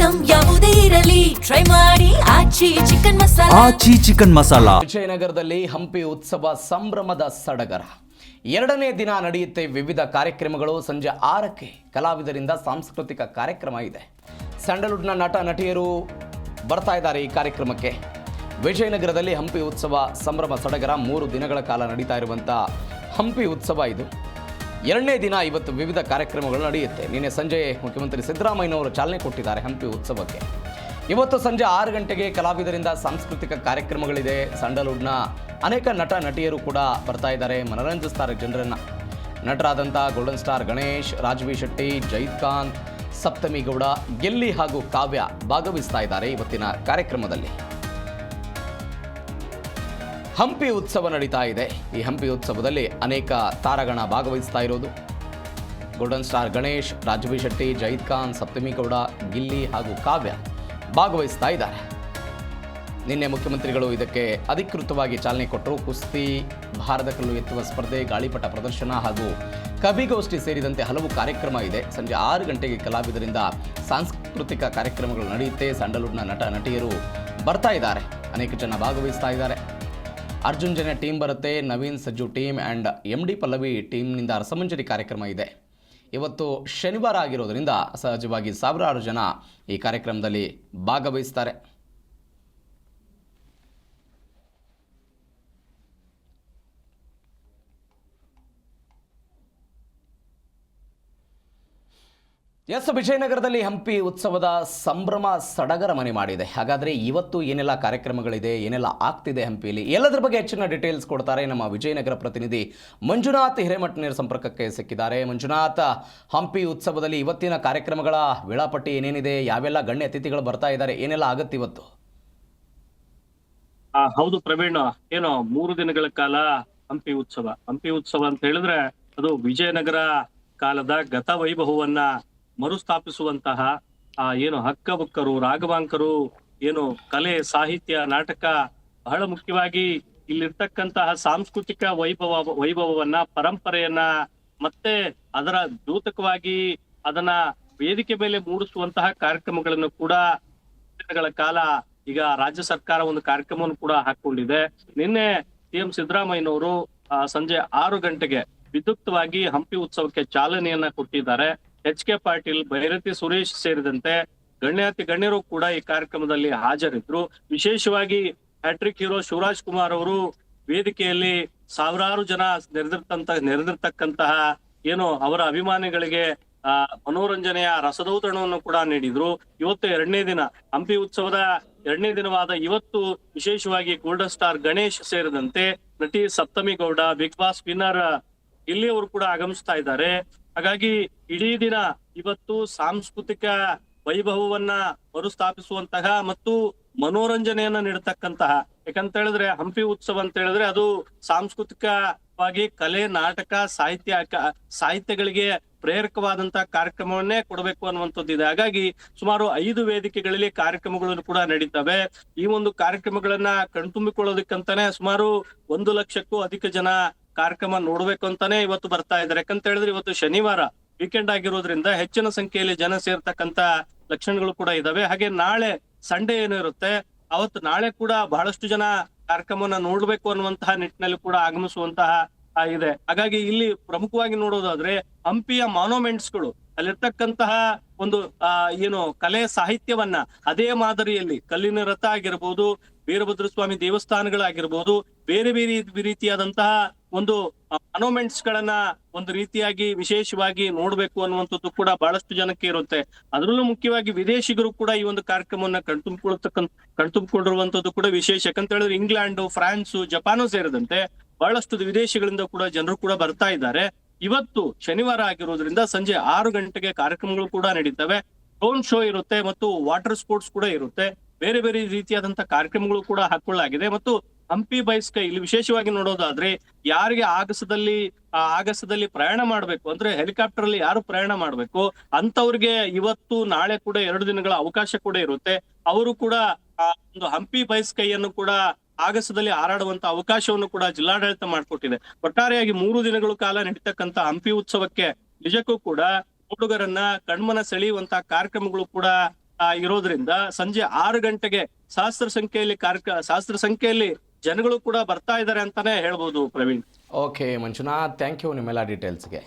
Item ಯಾವುದೇ ಇರಲಿ try ಮಾಡಿ ಆಚಿ ಚಿಕನ್ ಮಸಾಲಾ. ಆಚಿ ಚಿಕನ್ ಮಸಾಲಾ. ವಿಜಯನಗರದಲ್ಲಿ ಹಂಪಿ ಉತ್ಸವ ಸಂಭ್ರಮದ ಸಡಗರ. ಎರಡನೇ ದಿನ ನಡೆಯುತ್ತೆ ವಿವಿಧ ಕಾರ್ಯಕ್ರಮಗಳು. ಸಂಜೆ 6ಕ್ಕೆ ಕಲಾವಿದರಿಂದ ಸಾಂಸ್ಕೃತಿಕ ಕಾರ್ಯಕ್ರಮ ಇದೆ. ಸ್ಯಾಂಡಲ್ವುಡ್ನ ನಟ ನಟಿಯರು ಬರ್ತಾ ಇದ್ದಾರೆ ಈ ಕಾರ್ಯಕ್ರಮಕ್ಕೆ. ವಿಜಯನಗರದಲ್ಲಿ ಹಂಪಿ ಉತ್ಸವ ಸಂಭ್ರಮ ಸಡಗರ 3 ದಿನಗಳ ಕಾಲ ನಡೀತಾ ಇರುವಂಥ ಹಂಪಿ ಉತ್ಸವ ಇದು. ಎರಡನೇ ದಿನ ಇವತ್ತು ವಿವಿಧ ಕಾರ್ಯಕ್ರಮಗಳು ನಡೆಯುತ್ತೆ. ನಿನ್ನೆ ಸಂಜೆ ಮುಖ್ಯಮಂತ್ರಿ ಸಿದ್ದರಾಮಯ್ಯನವರು ಚಾಲನೆ ಕೊಟ್ಟಿದ್ದಾರೆ ಹಂಪಿ ಉತ್ಸವಕ್ಕೆ. ಇವತ್ತು ಸಂಜೆ 6 ಗಂಟೆಗೆ ಕಲಾವಿದರಿಂದ ಸಾಂಸ್ಕೃತಿಕ ಕಾರ್ಯಕ್ರಮಗಳಿದೆ. ಸ್ಯಾಂಡಲ್ವುಡ್ನ ಅನೇಕ ನಟ ನಟಿಯರು ಕೂಡ ಬರ್ತಾ ಇದ್ದಾರೆ, ಮನರಂಜಿಸ್ತಾರೆ ಜನರನ್ನು. ನಟರಾದಂಥ ಗೋಲ್ಡನ್ ಸ್ಟಾರ್ ಗಣೇಶ್, ರಾಜವಿ ಶೆಟ್ಟಿ, ಜೈದ್ ಖಾನ್, ಸಪ್ತಮಿ ಗೌಡ, ಗೆಲ್ಲಿ ಹಾಗೂ ಕಾವ್ಯ ಭಾಗವಹಿಸ್ತಾ ಇದ್ದಾರೆ ಇವತ್ತಿನ ಕಾರ್ಯಕ್ರಮದಲ್ಲಿ. ಹಂಪಿ ಉತ್ಸವ ನಡೀತಾ ಇದೆ. ಈ ಹಂಪಿ ಉತ್ಸವದಲ್ಲಿ ಅನೇಕ ತಾರಗಣ ಭಾಗವಹಿಸ್ತಾ ಇರೋದು. ಗೋಲ್ಡನ್ ಸ್ಟಾರ್ ಗಣೇಶ್, ರಾಜವಿ ಶೆಟ್ಟಿ, ಜೈದ್ ಖಾನ್, ಸಪ್ತಮಿ ಗೌಡ, ಗಿಲ್ಲಿ ಹಾಗೂ ಕಾವ್ಯ ಭಾಗವಹಿಸ್ತಾ ಇದ್ದಾರೆ. ನಿನ್ನೆ ಮುಖ್ಯಮಂತ್ರಿಗಳು ಇದಕ್ಕೆ ಅಧಿಕೃತವಾಗಿ ಚಾಲನೆ ಕೊಟ್ಟರು. ಕುಸ್ತಿ, ಭಾರದ ಕಲ್ಲು ಎತ್ತುವ ಸ್ಪರ್ಧೆ, ಗಾಳಿಪಟ ಪ್ರದರ್ಶನ ಹಾಗೂ ಕವಿಗೋಷ್ಠಿ ಸೇರಿದಂತೆ ಹಲವು ಕಾರ್ಯಕ್ರಮ ಇದೆ. ಸಂಜೆ 6 ಗಂಟೆಗೆ ಕಲಾವಿದರಿಂದ ಸಾಂಸ್ಕೃತಿಕ ಕಾರ್ಯಕ್ರಮಗಳು ನಡೆಯುತ್ತೆ. ಸ್ಯಾಂಡಲ್ವುಡ್ನ ನಟ ನಟಿಯರು ಬರ್ತಾ ಇದ್ದಾರೆ, ಅನೇಕ ಜನ ಭಾಗವಹಿಸ್ತಾ ಇದ್ದಾರೆ. ಅರ್ಜುನ್ ಜನ ಟೀಮ್ ಬರುತ್ತೆ, ನವೀನ್ ಸಜ್ಜು ಟೀಮ್ ಆ್ಯಂಡ್ MD ಪಲ್ಲವಿ ಟೀಮ್ನಿಂದ ರಸಮಂಜರಿ ಕಾರ್ಯಕ್ರಮ ಇದೆ. ಇವತ್ತು ಶನಿವಾರ ಆಗಿರೋದ್ರಿಂದ ಸಹಜವಾಗಿ ಸಾವಿರಾರು ಜನ ಈ ಕಾರ್ಯಕ್ರಮದಲ್ಲಿ ಭಾಗವಹಿಸ್ತಾರೆ. ವಿಜಯನಗರದಲ್ಲಿ ಹಂಪಿ ಉತ್ಸವದ ಸಂಭ್ರಮ ಸಡಗರ ಮನೆ ಮಾಡಿದೆ. ಹಾಗಾದರೆ ಇವತ್ತು ಏನೆಲ್ಲ ಕಾರ್ಯಕ್ರಮಗಳಿದೆ, ಏನೆಲ್ಲ ಆಗ್ತಿದೆ ಹಂಪಿಯಲ್ಲಿ, ಎಲ್ಲದರ ಬಗ್ಗೆ ಹೆಚ್ಚಿನ ಡೀಟೇಲ್ಸ್ ಕೊಡ್ತಾರೆ ನಮ್ಮ ವಿಜಯನಗರ ಪ್ರತಿನಿಧಿ ಮಂಜುನಾಥ್ ಹಿರೇಮಠ್ ನೇರ ಸಂಪರ್ಕಕ್ಕೆ ಸಿಕ್ಕಿದ್ದಾರೆ. ಮಂಜುನಾಥ್, ಹಂಪಿ ಉತ್ಸವದಲ್ಲಿ ಇವತ್ತಿನ ಕಾರ್ಯಕ್ರಮಗಳ ವೇಳಾಪಟ್ಟಿ ಏನೇನಿದೆ, ಯಾವೆಲ್ಲ ಗಣ್ಯ ಅತಿಥಿಗಳು ಬರ್ತಾ ಇದ್ದಾರೆ, ಏನೆಲ್ಲ ಆಗತ್ತೆ ಇವತ್ತು? ಹೌದು ಪ್ರವೀಣ್, ಏನು 3 ದಿನಗಳ ಕಾಲ ಹಂಪಿ ಉತ್ಸವ ಅಂತ ಹೇಳಿದ್ರೆ ಅದು ವಿಜಯನಗರ ಕಾಲದ ಗತ ವೈಭವವನ್ನ ಮರುಸ್ಥಾಪಿಸುವಂತಹ ಏನು ಹಕ್ಕಬುಕ್ಕರು, ರಾಘವಾಂಕರು, ಏನು ಕಲೆ, ಸಾಹಿತ್ಯ, ನಾಟಕ, ಬಹಳ ಮುಖ್ಯವಾಗಿ ಇಲ್ಲಿರ್ತಕ್ಕಂತಹ ಸಾಂಸ್ಕೃತಿಕ ವೈಭವವನ್ನ, ಪರಂಪರೆಯನ್ನ ಮತ್ತೆ ಅದರ ದ್ಯೋತಕವಾಗಿ ಅದನ್ನ ವೇದಿಕೆ ಮೇಲೆ ಮೂಡಿಸುವಂತಹ ಕಾರ್ಯಕ್ರಮಗಳನ್ನು ಕೂಡ ದಿನಗಳ ಕಾಲ ಈಗ ರಾಜ್ಯ ಸರ್ಕಾರ ಒಂದು ಕಾರ್ಯಕ್ರಮವನ್ನು ಕೂಡ ಹಾಕೊಂಡಿದೆ. ನಿನ್ನೆ CM ಸಿದ್ದರಾಮಯ್ಯನವರು ಸಂಜೆ 6 ಗಂಟೆಗೆ ವಿದ್ಯುಕ್ತವಾಗಿ ಹಂಪಿ ಉತ್ಸವಕ್ಕೆ ಚಾಲನೆಯನ್ನ ಕೊಟ್ಟಿದ್ದಾರೆ. HK ಪಾಟೀಲ್, ಭೈರತಿ ಸುರೇಶ್ ಸೇರಿದಂತೆ ಗಣ್ಯರು ಕೂಡ ಈ ಕಾರ್ಯಕ್ರಮದಲ್ಲಿ ಹಾಜರಿದ್ರು. ವಿಶೇಷವಾಗಿ ಹ್ಯಾಟ್ರಿಕ್ ಹೀರೋ ಶಿವರಾಜ್ ಕುಮಾರ್ ಅವರು ವೇದಿಕೆಯಲ್ಲಿ ಸಾವಿರಾರು ಜನ ನೆರೆದಿರ್ತಕ್ಕಂತಹ ಏನು ಅವರ ಅಭಿಮಾನಿಗಳಿಗೆ ಮನೋರಂಜನೆಯ ರಸದೌತಣವನ್ನು ಕೂಡ ನೀಡಿದ್ರು. ಇವತ್ತು 2ನೇ ದಿನ ಹಂಪಿ ಉತ್ಸವದ 2ನೇ ದಿನವಾದ ಇವತ್ತು ವಿಶೇಷವಾಗಿ ಗೋಲ್ಡನ್ ಸ್ಟಾರ್ ಗಣೇಶ್ ಸೇರಿದಂತೆ ನಟಿ ಸಪ್ತಮಿ ಗೌಡ, ಬಿಗ್ ಬಾಸ್ ವಿನ್ನರ್ ಇಲ್ಲಿಯವರು ಕೂಡ ಆಗಮಿಸ್ತಾ ಇದ್ದಾರೆ. ಹಾಗಾಗಿ ಇಡೀ ದಿನ ಇವತ್ತು ಸಾಂಸ್ಕೃತಿಕ ವೈಭವವನ್ನ ಮರುಸ್ಥಾಪಿಸುವಂತಹ ಮತ್ತು ಮನೋರಂಜನೆಯನ್ನ ನೀಡತಕ್ಕಂತಹ, ಯಾಕಂತ ಹೇಳಿದ್ರೆ ಹಂಪಿ ಉತ್ಸವ ಅಂತ ಹೇಳಿದ್ರೆ ಅದು ಸಾಂಸ್ಕೃತಿಕವಾಗಿ ಕಲೆ, ನಾಟಕ, ಸಾಹಿತ್ಯಗಳಿಗೆ ಪ್ರೇರಕವಾದಂತಹ ಕಾರ್ಯಕ್ರಮವನ್ನೇ ಕೊಡಬೇಕು ಅನ್ನುವಂಥದ್ದಿದೆ. ಹಾಗಾಗಿ ಸುಮಾರು 5 ವೇದಿಕೆಗಳಲ್ಲಿ ಕಾರ್ಯಕ್ರಮಗಳು ಕೂಡ ನಡೀತವೆ. ಈ ಒಂದು ಕಾರ್ಯಕ್ರಮಗಳನ್ನ ಕಣ್ತುಂಬಿಕೊಳ್ಳೋದಕ್ಕಂತಾನೆ ಸುಮಾರು 1 ಲಕ್ಷಕ್ಕೂ ಅಧಿಕ ಜನ ಕಾರ್ಯಕ್ರಮ ನೋಡ್ಬೇಕು ಅಂತಾನೆ ಇವತ್ತು ಬರ್ತಾ ಇದ್ದಾರೆ. ಯಾಕಂತ ಹೇಳಿದ್ರೆ ಇವತ್ತು ಶನಿವಾರ ವೀಕೆಂಡ್ ಆಗಿರೋದ್ರಿಂದ ಹೆಚ್ಚಿನ ಸಂಖ್ಯೆಯಲ್ಲಿ ಜನ ಸೇರ್ತಕ್ಕಂತ ಲಕ್ಷಣಗಳು ಕೂಡ ಇದಾವೆ. ಹಾಗೆ ನಾಳೆ ಸಂಡೇ ಏನು ಇರುತ್ತೆ ಅವತ್ತು ನಾಳೆ ಕೂಡ ಬಹಳಷ್ಟು ಜನ ಕಾರ್ಯಕ್ರಮವನ್ನ ನೋಡ್ಬೇಕು ಅನ್ನುವಂತಹ ನಿಟ್ಟಿನಲ್ಲಿ ಕೂಡ ಆಗಮಿಸುವಂತಹ ಇದೆ. ಹಾಗಾಗಿ ಇಲ್ಲಿ ಪ್ರಮುಖವಾಗಿ ನೋಡೋದಾದ್ರೆ ಹಂಪಿಯ ಮಾನ್ಯುಮೆಂಟ್ಸ್ಗಳು, ಅಲ್ಲಿರ್ತಕ್ಕಂತಹ ಒಂದು ಏನು ಕಲೆ ಸಾಹಿತ್ಯವನ್ನ ಅದೇ ಮಾದರಿಯಲ್ಲಿ ಕಲ್ಲಿನ ರಥ ಆಗಿರ್ಬೋದು, ವೀರಭದ್ರ ಸ್ವಾಮಿ ದೇವಸ್ಥಾನಗಳಾಗಿರ್ಬೋದು, ಬೇರೆ ರೀತಿಯಾದಂತಹ ಒಂದು ಮಾನ್ಯುಮೆಂಟ್ಸ್ ಗಳನ್ನ ಒಂದು ರೀತಿಯಾಗಿ ವಿಶೇಷವಾಗಿ ನೋಡ್ಬೇಕು ಅನ್ನುವಂಥದ್ದು ಕೂಡ ಬಹಳಷ್ಟು ಜನಕ್ಕೆ ಇರುತ್ತೆ. ಅದರಲ್ಲೂ ಮುಖ್ಯವಾಗಿ ವಿದೇಶಿಗರು ಕೂಡ ಈ ಒಂದು ಕಾರ್ಯಕ್ರಮವನ್ನ ಕಣ್ತುಂಬಿಕೊಂಡಿರುವಂತದ್ದು ಕೂಡ ವಿಶೇಷ. ಯಾಕಂತ ಹೇಳಿದ್ರೆ ಇಂಗ್ಲೆಂಡ್, ಫ್ರಾನ್ಸ್, ಜಪಾನು ಸೇರಿದಂತೆ ಬಹಳಷ್ಟು ವಿದೇಶಗಳಿಂದ ಕೂಡ ಜನರು ಕೂಡ ಬರ್ತಾ ಇದ್ದಾರೆ. ಇವತ್ತು ಶನಿವಾರ ಆಗಿರೋದ್ರಿಂದ ಸಂಜೆ 6 ಗಂಟೆಗೆ ಕಾರ್ಯಕ್ರಮಗಳು ಕೂಡ ನಡೀತವೆ. ಡ್ರೋನ್ ಶೋ ಇರುತ್ತೆ ಮತ್ತು ವಾಟರ್ ಸ್ಪೋರ್ಟ್ಸ್ ಕೂಡ ಇರುತ್ತೆ. ಬೇರೆ ರೀತಿಯಾದಂತಹ ಕಾರ್ಯಕ್ರಮಗಳು ಕೂಡ ಹಾಕೊಳ್ಳಲಾಗಿದೆ. ಮತ್ತು ಹಂಪಿ ಬೈ ಸ್ಕೈ ಇಲ್ಲಿ ವಿಶೇಷವಾಗಿ ನೋಡೋದಾದ್ರೆ ಯಾರಿಗೆ ಆಗಸದಲ್ಲಿ ಪ್ರಯಾಣ ಮಾಡ್ಬೇಕು ಅಂದ್ರೆ ಹೆಲಿಕಾಪ್ಟರ್ ಅಲ್ಲಿ ಯಾರು ಪ್ರಯಾಣ ಮಾಡ್ಬೇಕು ಅಂತವ್ರಿಗೆ ಇವತ್ತು ನಾಳೆ ಕೂಡ 2 ದಿನಗಳ ಅವಕಾಶ ಕೂಡ ಇರುತ್ತೆ. ಅವರು ಕೂಡ ಒಂದು ಹಂಪಿ ಬೈ ಸ್ಕೈಯನ್ನು ಕೂಡ ಆಗಸದಲ್ಲಿ ಹಾರಾಡುವಂತ ಅವಕಾಶವನ್ನು ಕೂಡ ಜಿಲ್ಲಾಡಳಿತ ಮಾಡಿಕೊಟ್ಟಿದೆ. ಒಟ್ಟಾರೆಯಾಗಿ 3 ದಿನಗಳ ಕಾಲ ನಡೀತಕ್ಕಂತ ಹಂಪಿ ಉತ್ಸವಕ್ಕೆ ನಿಜಕ್ಕೂ ಕೂಡ ಹುಡುಗರನ್ನ ಕಣ್ಮನ ಸೆಳೆಯುವಂತ ಕಾರ್ಯಕ್ರಮಗಳು ಕೂಡ ಇರೋದ್ರಿಂದ ಸಂಜೆ 6 ಗಂಟೆಗೆ ಸಹಸ್ರ ಸಂಖ್ಯೆಯಲ್ಲಿ ಜನಗಳು ಕೂಡ ಬರ್ತಾ ಇದ್ದಾರೆ ಅಂತಾನೆ ಹೇಳ್ಬೋದು Praveen. Okay Manjunath, thank you ನಿಮ್ಮೆಲ್ಲ ಡೀಟೇಲ್ಸ್ಗೆ.